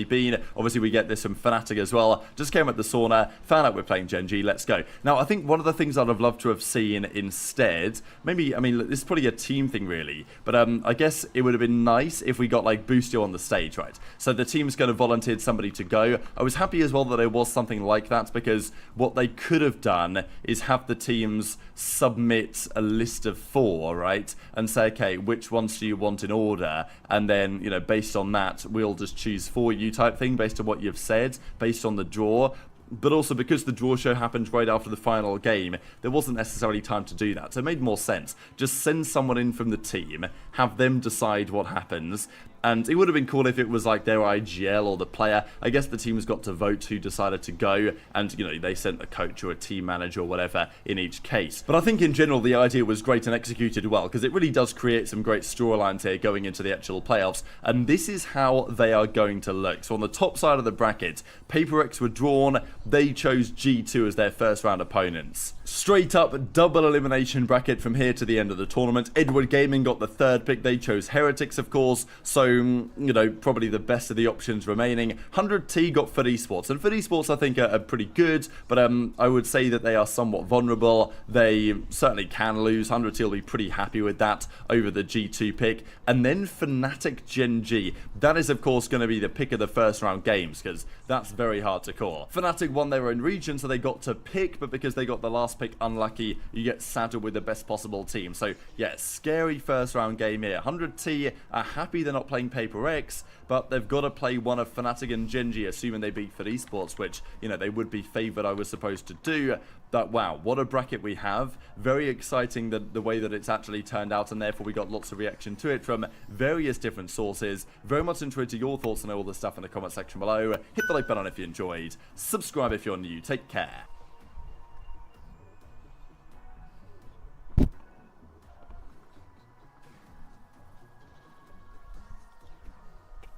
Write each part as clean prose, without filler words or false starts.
been. Obviously, we get this from Fnatic as well. Just came at the sauna, found out we're playing Gen G, let's go. Now, I think one of the things I'd have loved to have seen instead, maybe, I mean, this is probably a team thing, really, but I guess it would have been nice if we got, like, Boostio on the stage, right? So the team's going to volunteer somebody to go. I was happy as well that there was something like that, because what they could have done is have the teams submit a list of 4, right? And say, okay, which ones do you want in order? And then, you know, based on that, we'll just choose for you type thing based on what you've said, based on the draw. But also because the draw show happened right after the final game, there wasn't necessarily time to do that. So it made more sense. Just send someone in from the team, have them decide what happens. And it would have been cool if it was like their IGL or the player. I guess the teams got to vote who decided to go, and, you know, they sent a coach or a team manager or whatever in each case. But I think in general the idea was great and executed well, because it really does create some great storylines here going into the actual playoffs. And this is how they are going to look. So on the top side of the bracket, Paper X were drawn. They chose G2 as their first round opponents. Straight up double elimination bracket from here to the end of the tournament. Edward Gaming got the 3rd pick. They chose Heretics, of course. So, you know, probably the best of the options remaining. 100T got Foot Esports, and Foot Esports I think are pretty good, but I would say that they are somewhat vulnerable. They certainly can lose. 100T will be pretty happy with that over the G2 pick. And then Fnatic Gen G. That is, of course, going to be the pick of the first round games, because that's very hard to call. Fnatic won their own region, so they got to pick, but because they got the last pick unlucky, you get saddled with the best possible team. So, yeah, scary first round game here. 100T are happy they're not playing Paper X, but they've got to play one of Fnatic and Gen G, assuming they beat Foot Esports, which, you know, they would be favored, I was supposed to do. But wow, what a bracket we have. Very exciting the way that it's actually turned out, and therefore we got lots of reaction to it from various different sources. Very much into your thoughts on all this stuff in the comment section below. Hit the like button if you enjoyed. Subscribe if you're new. Take care.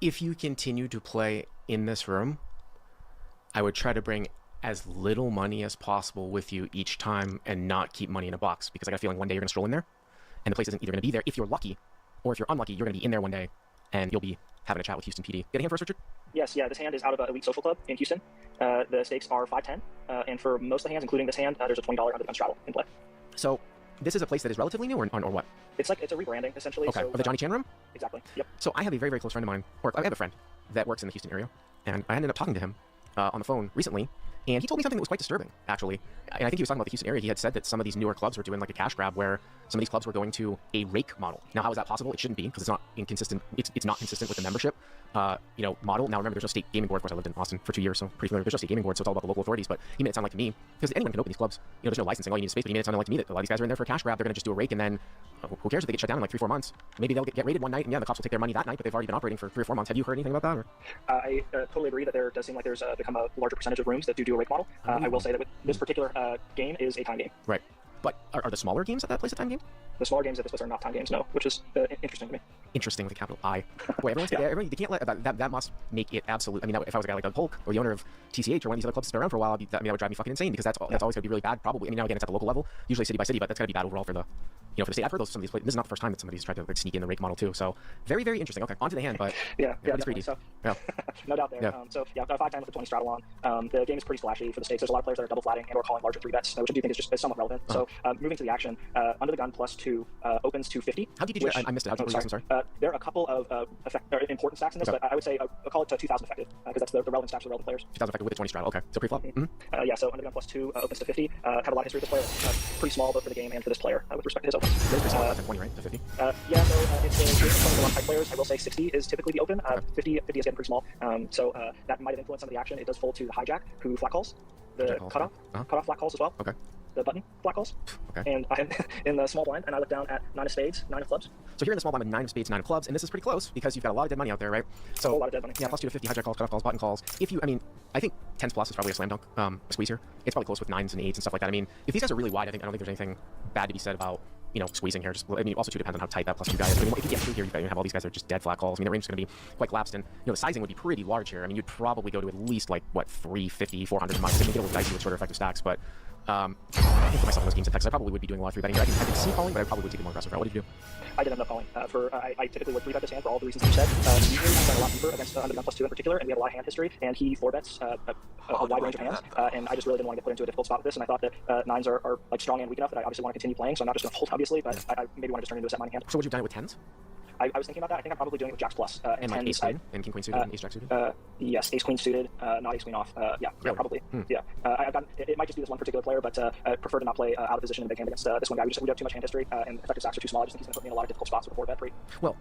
If you continue to play in this room, I would try to bring as little money as possible with you each time and not keep money in a box, because I got a feeling one day you're going to stroll in there and the place isn't either going to be there if you're lucky, or if you're unlucky, you're going to be in there one day and you'll be having a chat with Houston PD. Get a hand first, Richard? Yes, yeah, this hand is out of an elite social club in Houston. The stakes are 510, and for most of the hands, including this hand, there's a $20 under the gun straddle in play. So this is a place that is relatively new, or what? It's like, it's a rebranding, essentially. Okay, so, of the Johnny Chan room? Exactly, yep. So I have a very, very close friend of mine, or I have a friend that works in the Houston area, and I ended up talking to him on the phone recently, and he told me something that was quite disturbing, actually. And I think he was talking about the Houston area. He had said that some of these newer clubs were doing like a cash grab, where some of these clubs were going to a rake model. Now, how is that possible? It shouldn't be, because it's not inconsistent. It's not consistent with the membership, you know, model. Now, remember, there's no state gaming board. Of course, I lived in Austin for 2 years, so pretty familiar. There's no state gaming board, so it's all about the local authorities. But he made it sound like to me, because anyone can open these clubs. You know, there's no licensing. All you need is space. But he made it sound like to me that a lot of these guys are in there for a cash grab. They're going to just do a rake, and then who cares if they get shut down in like 3-4 months? Maybe they'll get raided one night, and yeah, the cops will take their money that night. But they've already been operating for 3 or 4 months. Have you heard anything about that? Or? I totally agree that there does seem like there's become a larger percentage of rooms that do a rake model. I will say that with this particular game is a time game. Right. But are the smaller games at that place a time game? The smaller games at this place are not time games, no, which is interesting to me. Interesting with a capital I. Boy, everyone's everyone, they can't let that must make it absolute. I mean, if I was a guy like Doug Polk or the owner of TCH or one of these other clubs that's been around for a while, that would drive me fucking insane, because that's always going to be really bad. Probably. I mean, now again, it's at the local level, usually city by city, but that's going to be bad overall for the, you know, for the state. I've heard some of these places. This is not the first time that somebody's tried to like sneak in the rake model too. So very, very interesting. Okay, onto the hand, but yeah, it's pretty deep. So. Yeah. No doubt there. Yeah. So yeah, 5-10 with the 20 straddle on. The game is pretty splashy for the stakes. There's a lot of players that are double flatting and or calling larger 3 bets, which I do think is just somewhat relevant. So moving to the action, under the gun +2 opens to 50. How deep did you? I missed it. How deep were you? I'm sorry. There are a couple of important stacks in this, but I would say I'll call it 2,000 effective, because that's the relevant stacks for the relevant players. 2,000 effective with the 20 straddle. Okay, so pre-flop. Yeah, so under the gun +2 opens to 50. Have a lot of history with this player. Pretty small, both for the game and for this player, with respect to his opens. Pretty small, that's 20, right? To 50. Yeah, so it's a lot of high players. I will say 60 is typically the open. 50 is getting pretty small. So that might have influenced some of the action. It does fold to the hijack, who flat calls. The cutoff flat calls as well. Okay. The button flat calls. Okay. And I'm in the small blind, and I look down at 9 of spades, 9 of clubs. So here in the small blind with 9 of spades, 9 of clubs, and this is pretty close because you've got a lot of dead money out there, right? So a whole lot of dead money. Yeah, +2 to 50, hijack calls, cutoff calls, button calls. If you, I mean, I think 10s plus is probably a slam dunk squeeze here. It's probably close with 9s and 8s and stuff like that. I mean, if these guys are really wide, I don't think there's anything bad to be said about, you know, squeezing here. Just, I mean, also too depends on how tight that +2 guy is. I mean, if you get through here, you have all these guys that are just dead flat calls. I mean, the range is going to be quite collapsed, and you know, the sizing would be pretty large here. I mean, you'd probably go to at least like what 350, 400 miles. I mean, get a little dicey with shorter effective stacks, but I think for myself in those games in Texas, I probably would be doing a lot of 3-betting. I can see calling, but I probably would take a more aggressive route. What did you do? I did end up calling. I typically would 3-bet this hand for all the reasons that you said. Usually we play a lot deeper against under gun +2 in particular, and we have a lot of hand history, and he 4-bets a wide range of hands, and I just really didn't want to get put into a difficult spot with this, and I thought that 9s are like strong and weak enough that I obviously want to continue playing, so I'm not just going to fold, obviously, but I maybe want to just turn into a set mining hand. So would you have done it with 10s? I was thinking about that. I think I'm probably doing it with jacks plus. And like ace queen and king queen suited and ace jack suited? Yes, ace queen suited, not ace queen off. Yeah, Really? probably. Yeah. I've got, it might just be this one particular player, but I prefer to not play out of position in the big hand against this one guy. We have too much hand history, and effective stacks are too small. I just think he's going to put me in a lot of difficult spots with a 4-bet pre. Well,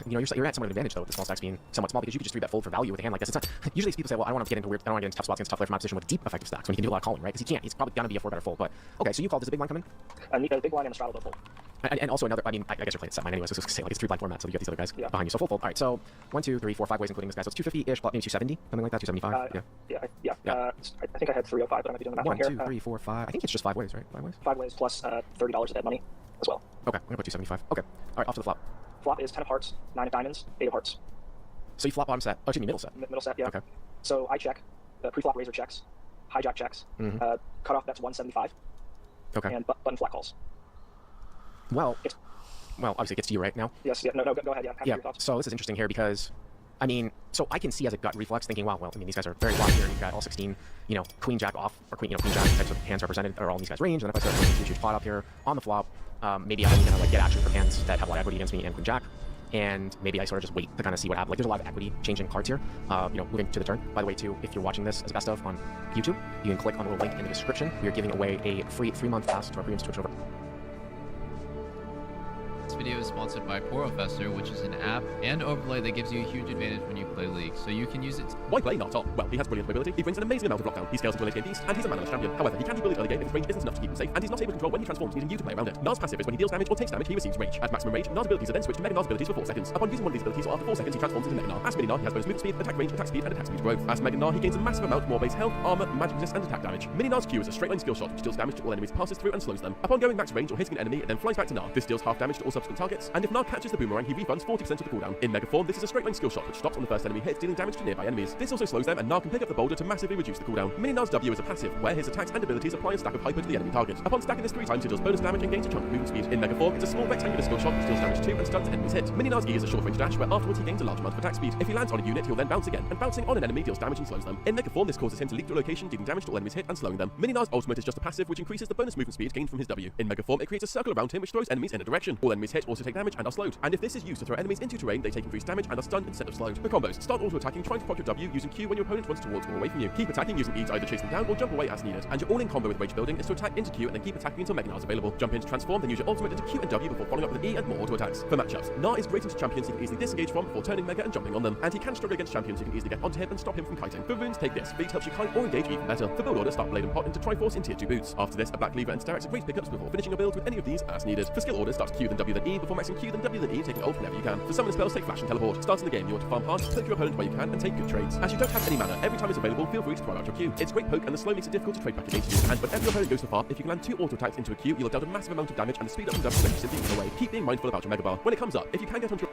you're at somewhat of an advantage though with the small stacks being somewhat small because you could just 3-bet fold for value with a hand like this. It's not usually people say, well, I don't want to get into weird, I don't want to get into tough spots against tough player from my position with deep effective stacks when he can do a lot of calling, right? Because he can't. He's probably going to be a 4-better fold. But okay, so you called. Does a big line come in? A big line and a straddle fold. And also another. I mean, I guess you're playing set mine anyway, so I was going to say like it's 3-blind format, so you got these other guys behind you. So full fold. All right, so 1, 2, 3, 4, 5 ways including this guy. So it's 250-ish, maybe 270, something like that. 275. Yeah. I think I had 305, but I might be doing the math 1, here. 2, 3, 4, 5. I think it's just 5 ways, right? 5 ways. 5 ways plus $30 of dead money as well. Okay, I'm gonna put 275. Okay. All right, off to the flop. Flop is 10 of hearts, 9 of diamonds, 8 of hearts. So you flop bottom set. Oh, excuse me, middle set. Middle set, yeah. Okay. So I check. Pre-flop razor checks. Hijack checks. Cutoff bets 175. Okay. And button flat calls. Well, obviously it gets to you right now. Yes. Yeah. No. Go ahead. Yeah. Have your thoughts. So this is interesting here because, I mean, so I can see as a gut reflex thinking, wow, well, I mean, these guys are very locked here. You've got all 16, queen jack off or queen jack types of hands represented are all in these guys' range. And then if I start putting a huge pot up here on the flop, maybe I'm gonna like get action from hands that have a lot of equity against me and queen jack. And maybe I sort of just wait to kind of see what happens. Like, there's a lot of equity changing cards here. Moving to the turn. By the way, too, if you're watching this as best of on YouTube, you can click on the little link in the description. We are giving away a free 3-month pass to our premium Twitch over. This video is sponsored by Porofester, which is an app and overlay that gives you a huge advantage when you play League, so you can use it. Why play not top? Well, he has brilliant mobility, he brings an amazing amount of lockdown, he scales into a late game beast, and he's a mannerless champion. However, he can be bullied early game if his range isn't enough to keep him safe, and he's not able to control when he transforms, needing you to play around it. Nars passive is when he deals damage or takes damage, he receives rage. At maximum rage, Nars abilities are then switched to Mega Nars abilities for 4 seconds. Upon using one of these abilities, or after 4 seconds, he transforms into Mega Nar. As Mini Nar, he has bonus movement speed, attack range, and attack speed growth. As Mega Nar, he gains a massive amount more base health, armor, magic resist, and attack damage. Mini Nar's Q is a straight line skill shot, which deals damage to all enemies, passes through, and slows them. Upon going max range or hitting an enemy, it then flies back to Nar. This deals half damage to all subsequent targets, and if Nar catches the boomerang, he refunds 40% of the cooldown. In Mega form, this is a straight line skill shot which stops on the first enemy hit, dealing damage to nearby enemies. This also slows them, and Nar can pick up the boulder to massively reduce the cooldown. Mini Nar's W is a passive, where his attacks and abilities apply a stack of hyper to the enemy target. Upon stacking this 3 times, he deals bonus damage and gains a chunk of movement speed. In Mega form, it's a small rectangular skill shot which deals damage to and stuns enemies hit. Mini Nar's E is a short range dash, where afterwards he gains a large amount of attack speed. If he lands on a unit, he'll then bounce again, and bouncing on an enemy deals damage and slows them. In Mega form, this causes him to leap to a location, dealing damage to all enemies hit and slowing them. Mini Nar's ultimate is just a passive which increases the bonus movement speed gained from his W. In Mega form, it creates a circle around him which throws enemies in a direction. All enemies hit also take damage and are slowed. And if this is used to throw enemies into terrain, they take increased damage and are stunned instead of slowed. The combos: start auto-attacking, trying to proc your W using Q when your opponent runs towards or away from you. Keep attacking using E to either chase them down or jump away as needed. And your all-in combo with rage building is to attack into Q and then keep attacking until Mega Nar is available. Jump in to transform, then use your ultimate into Q and W before following up with an E and more auto-attacks. For matchups, Nar is great against champions you can easily disengage from before turning Mega and jumping on them. And he can struggle against champions you can easily get onto him and stop him from kiting. For runes, take this. Beat helps you kite or engage even better. For build order, start Blade and Pot into Triforce in tier 2 boots. After this, a Black Lever and Starrex are great pickups before finishing your build with any of these as needed. For skill order, start Q then W then E before maxing Q then W then E, taking ult whenever you can. For summon spells, take Flash and Teleport. Starting the game, you want to farm hard, click your opponent where you can, and take good trades. As you don't have any mana, every time it's available, feel free to throw out your Q. It's great poke, and the slow makes it difficult to trade back against you. And whenever your opponent goes to farm, if you can land 2 auto attacks into a Q, you'll have dealt a massive amount of damage, and the speed up and W let you simply run away. Keep being mindful about your Mega Bar. When it comes up, if you can get onto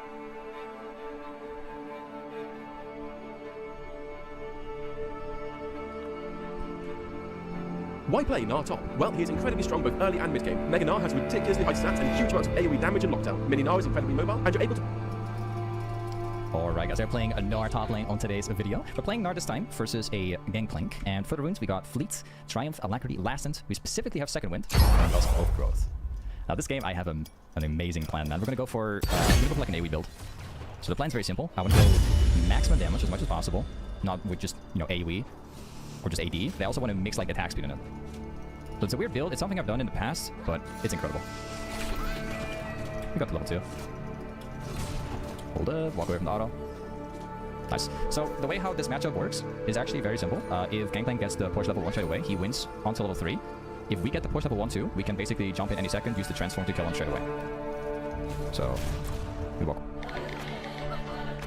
Why play Nar top? Well, he is incredibly strong both early and mid game. Mega Nar has ridiculously high stats and huge amounts of AoE damage and lockdown. Mini Nar is incredibly mobile, and you're able to. Alright guys, we're playing a Nar top lane on today's video. We're playing Nar this time versus a Gangplank. And for the runes we got Fleet, Triumph, Alacrity, Lastant. We specifically have Second Wind, and also Overgrowth. Now this game I have an amazing plan, man. We're gonna go for like an AoE build. So the plan's very simple. I want to go maximum damage as much as possible. Not with just, AoE or just AD. But I also want to mix like attack speed in it. So it's a weird build. It's something I've done in the past, but it's incredible. We got to level 2. Hold up, walk away from the auto. Nice. So the way how this matchup works is actually very simple. If Gangplank gets the push level 1 straight away, he wins onto level 3. If we get the push level 1-2, we can basically jump in any second, use the transform to kill him straight away. So, we walk.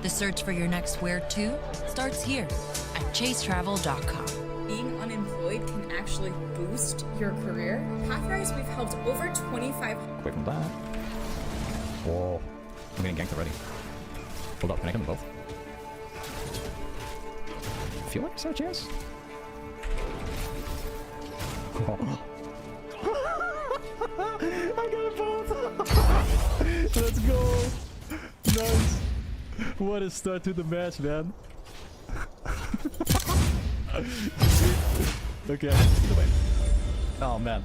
The search for your next Where To starts here at chasetravel.com. Being unemployed can actually boost your career. Pathrise, we've helped over 25. Away from that. Whoa. I'm getting ganked already. Hold up, can I kill them both? I feel like there's a chance. Oh. Let's go! Nice! What a start to the match, man. Okay, either way. Oh, man.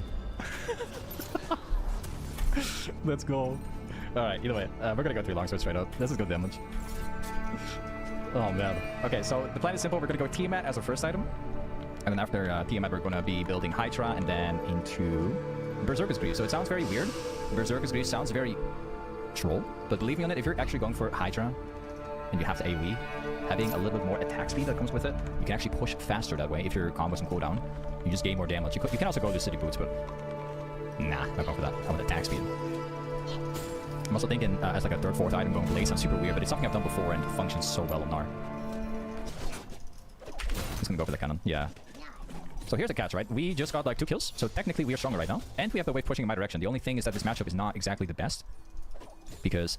Let's go. Alright, either way. We're gonna go 3 longsword straight up. This is good damage. Oh, man. Okay, so the plan is simple. We're gonna go Tiamat as our first item. And then after Tiamat, we're gonna be building Hydra and then into Berserker's Grease. So it sounds very weird. Berserker's Grease sounds very troll. But believe me on it, if you're actually going for Hydra and you have to AoE, having a little bit more attack speed that comes with it, you can actually push faster that way if your combos can cool down. You just gain more damage. You can also go to City Boots, but nah, not going for that. I want attack speed. I'm also thinking as like a 3rd, 4th item going Blaze sounds super weird, but it's something I've done before and it functions so well on Gnar. Just gonna go for the cannon, yeah. So here's the catch, right? We just got like 2 kills, so technically we are stronger right now. And we have the wave pushing in my direction. The only thing is that this matchup is not exactly the best. Because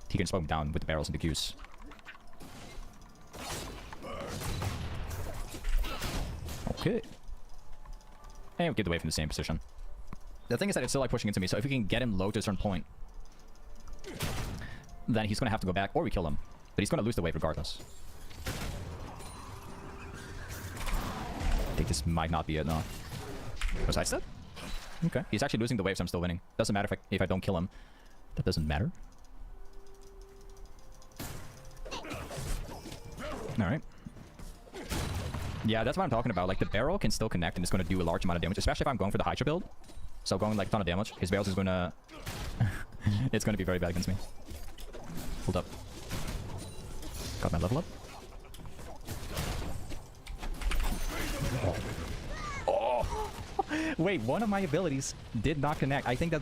he can slow him down with the barrels and the Qs. Okay. And we'll get away from the same position. The thing is that it's still like pushing into me, so if we can get him low to a certain point, then he's gonna have to go back, or we kill him. But he's gonna lose the wave regardless. I think this might not be it, no. Was I step? Okay. He's actually losing the wave, so I'm still winning. Doesn't matter if I don't kill him. That doesn't matter. Alright. Yeah, that's what I'm talking about. Like, the barrel can still connect and it's going to do a large amount of damage, especially if I'm going for the Hydra build. So going like a ton of damage. His barrels is going to... it's going to be very bad against me. Hold up. Got my level up. Oh. Wait, one of my abilities did not connect. I think that